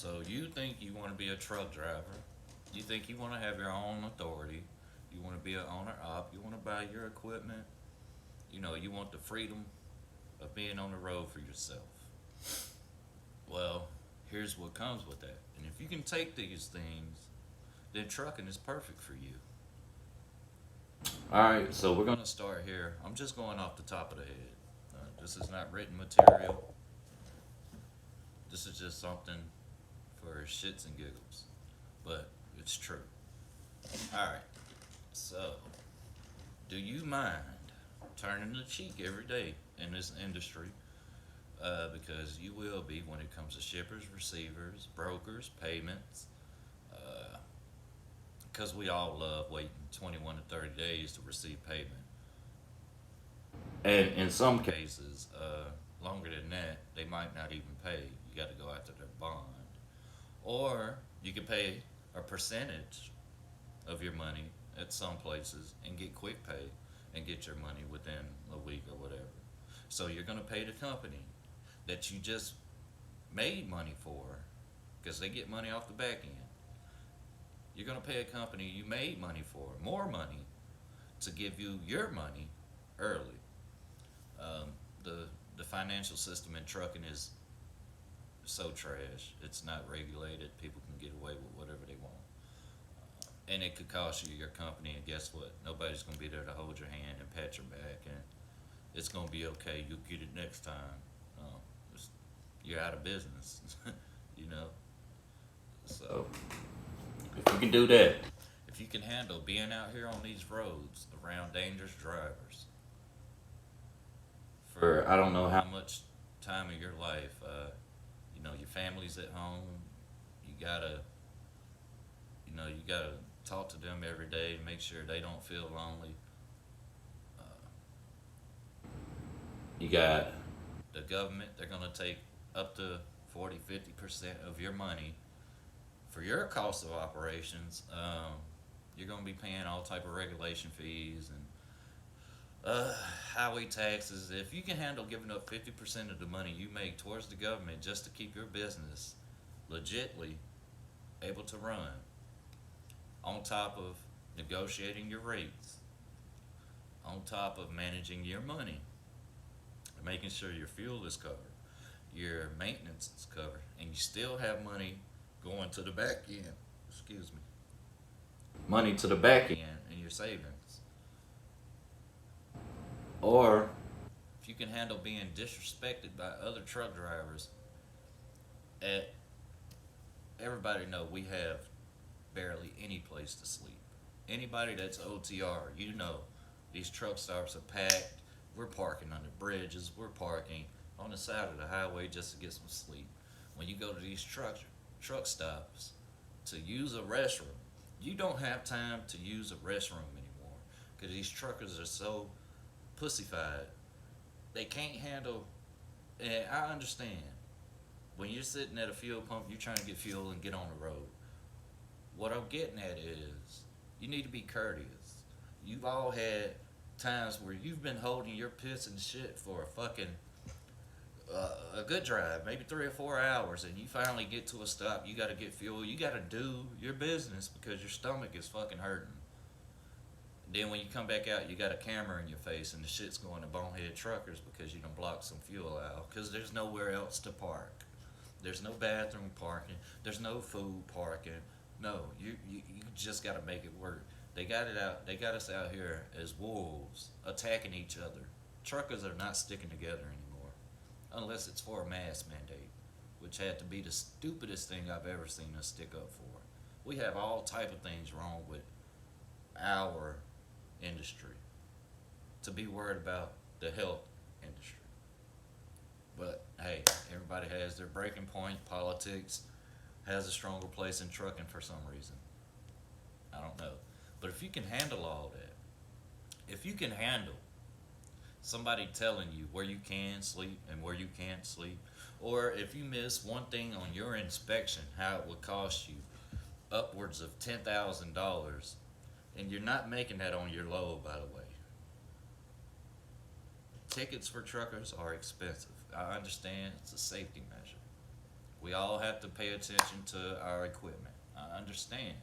So you think you want to be a truck driver? You think you want to have your own authority? You want to be an owner op? You want to buy your equipment? You want the freedom of being on the road for yourself. Well, here's what comes with that. And if you can take these things, then trucking is perfect for you. All right, so we're gonna start here. I'm just going off the top of the head. This is not written material. This is just something for shits and giggles, but it's true. All right, so do you mind turning the cheek every day in this industry? Because you will be when it comes to shippers, receivers, brokers, payments. Because we all love waiting 21 to 30 days to receive payment. And in some cases, longer than that, they might not even pay. You got to go after their bond. Or you can pay a percentage of your money at some places and get quick pay and get your money within a week or whatever. So you're going to pay the company that you just made money for because they get money off the back end. You're going to pay a company you made money for more money to give you your money early. The financial system in trucking is so trash. It's not regulated. People can get away with whatever they want. And it could cost you your company, and guess what? Nobody's going to be there to hold your hand and pat your back, and it's going to be okay. You'll get it next time. You're out of business, you know? So, if you can do that, if you can handle being out here on these roads around dangerous drivers for I don't know how much time of your life, your family's at home, you gotta, you gotta talk to them every day to make sure they don't feel lonely. Uh, you got the government, they're gonna take up to 40-50% of your money for your cost of operations. You're going to be paying all type of regulation fees and highway taxes. If you can handle giving up 50% of the money you make towards the government just to keep your business legitly able to run, on top of negotiating your rates, on top of managing your money, making sure your fuel is covered, your maintenance is covered, and you still have money going to the back end. Excuse me. Money to the back end in your savings. Or if you can handle being disrespected by other truck drivers, at everybody know we have barely any place to sleep. Anybody that's OTR, these truck stops are packed. We're parking under bridges. We're parking on the side of the highway just to get some sleep. When you go to these truck stops to use a restroom, you don't have time to use a restroom anymore because these truckers are so pussyfied. They can't handle, and I understand. When you're sitting at a fuel pump, you're trying to get fuel and get on the road. What I'm getting at is you need to be courteous. You've all had times where you've been holding your piss and shit for a good drive, maybe 3 or 4 hours, and you finally get to a stop. You got to get fuel. You got to do your business because your stomach is fucking hurting. Then when you come back out, you got a camera in your face, and the shit's going to bonehead truckers because you done blocked some fuel out. Because there's nowhere else to park. There's no bathroom parking. There's no food parking. No, you just got to make it work. They got it out. They got us out here as wolves attacking each other. Truckers are not sticking together anymore, unless it's for a mask mandate, which had to be the stupidest thing I've ever seen us stick up for. We have all type of things wrong with our industry to be worried about the health industry. But hey, everybody has their breaking point. Politics has a stronger place in trucking for some reason. I don't know. But if you can handle all that, if you can handle somebody telling you where you can sleep and where you can't sleep, or if you miss one thing on your inspection, how it would cost you upwards of $10,000, and you're not making that on your load, by the way. Tickets for truckers are expensive. I understand it's a safety measure. We all have to pay attention to our equipment. I understand.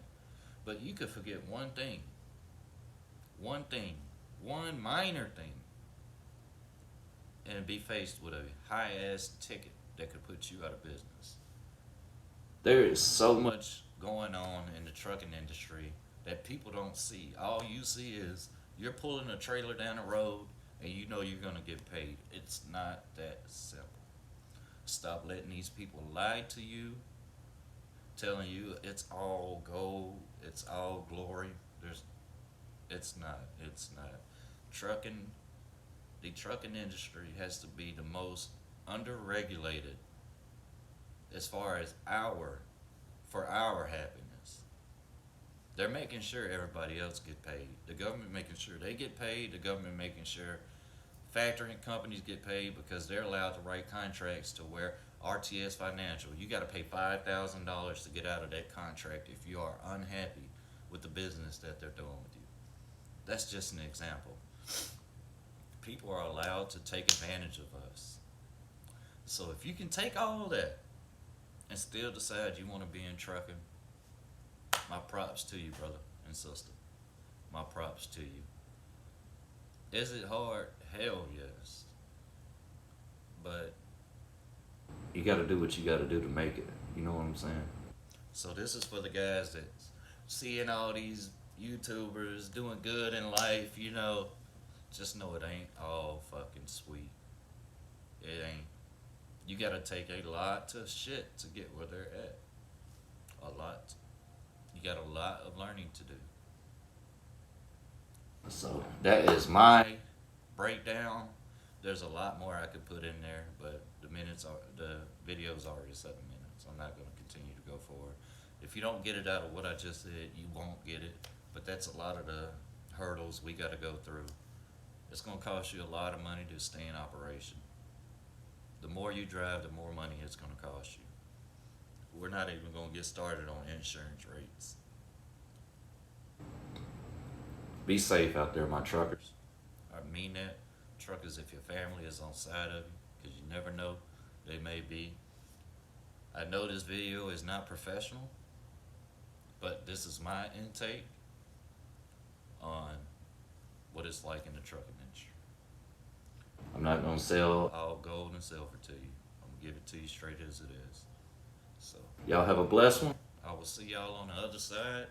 But you could forget one thing, one minor thing, and be faced with a high ass ticket that could put you out of business. There is so much going on in the trucking industry that people don't see. All you see is you're pulling a trailer down the road and you know you're going to get paid. It's not that simple. Stop letting these people lie to you, telling you it's all gold, it's all glory. It's not. It's not. Trucking, the trucking industry has to be the most underregulated as far as for our happiness. They're making sure everybody else get paid. The government making sure they get paid. The government making sure factoring companies get paid because they're allowed to write contracts to where RTS Financial, you got to pay $5,000 to get out of that contract if you are unhappy with the business that they're doing with you. That's just an example. People are allowed to take advantage of us. So if you can take all of that and still decide you want to be in trucking, my props to you, brother and sister. My props to you. Is it hard? Hell yes. But you got to do what you got to do to make it. You know what I'm saying? So this is for the guys that seeing all these YouTubers doing good in life, you know, just know it ain't all fucking sweet. It ain't. You gotta take a lot of shit to get where they're at. A lot. You got a lot of learning to do. So that is my breakdown. There's a lot more I could put in there, but the video's already 7 minutes. I'm not gonna continue to go forward. If you don't get it out of what I just said, you won't get it. But that's a lot of the hurdles we gotta go through. It's gonna cost you a lot of money to stay in operation. The more you drive, the more money it's gonna cost you. We're not even gonna get started on insurance rates. Be safe out there, my truckers. I mean that. Truckers, if your family is on side of you, because you never know, they may be. I know this video is not professional, but this is my intake on what it's like in the trucking industry. I'm not gonna sell all gold and silver to you. I'm gonna give it to you straight as it is. So y'all have a blessed one. I will see y'all on the other side.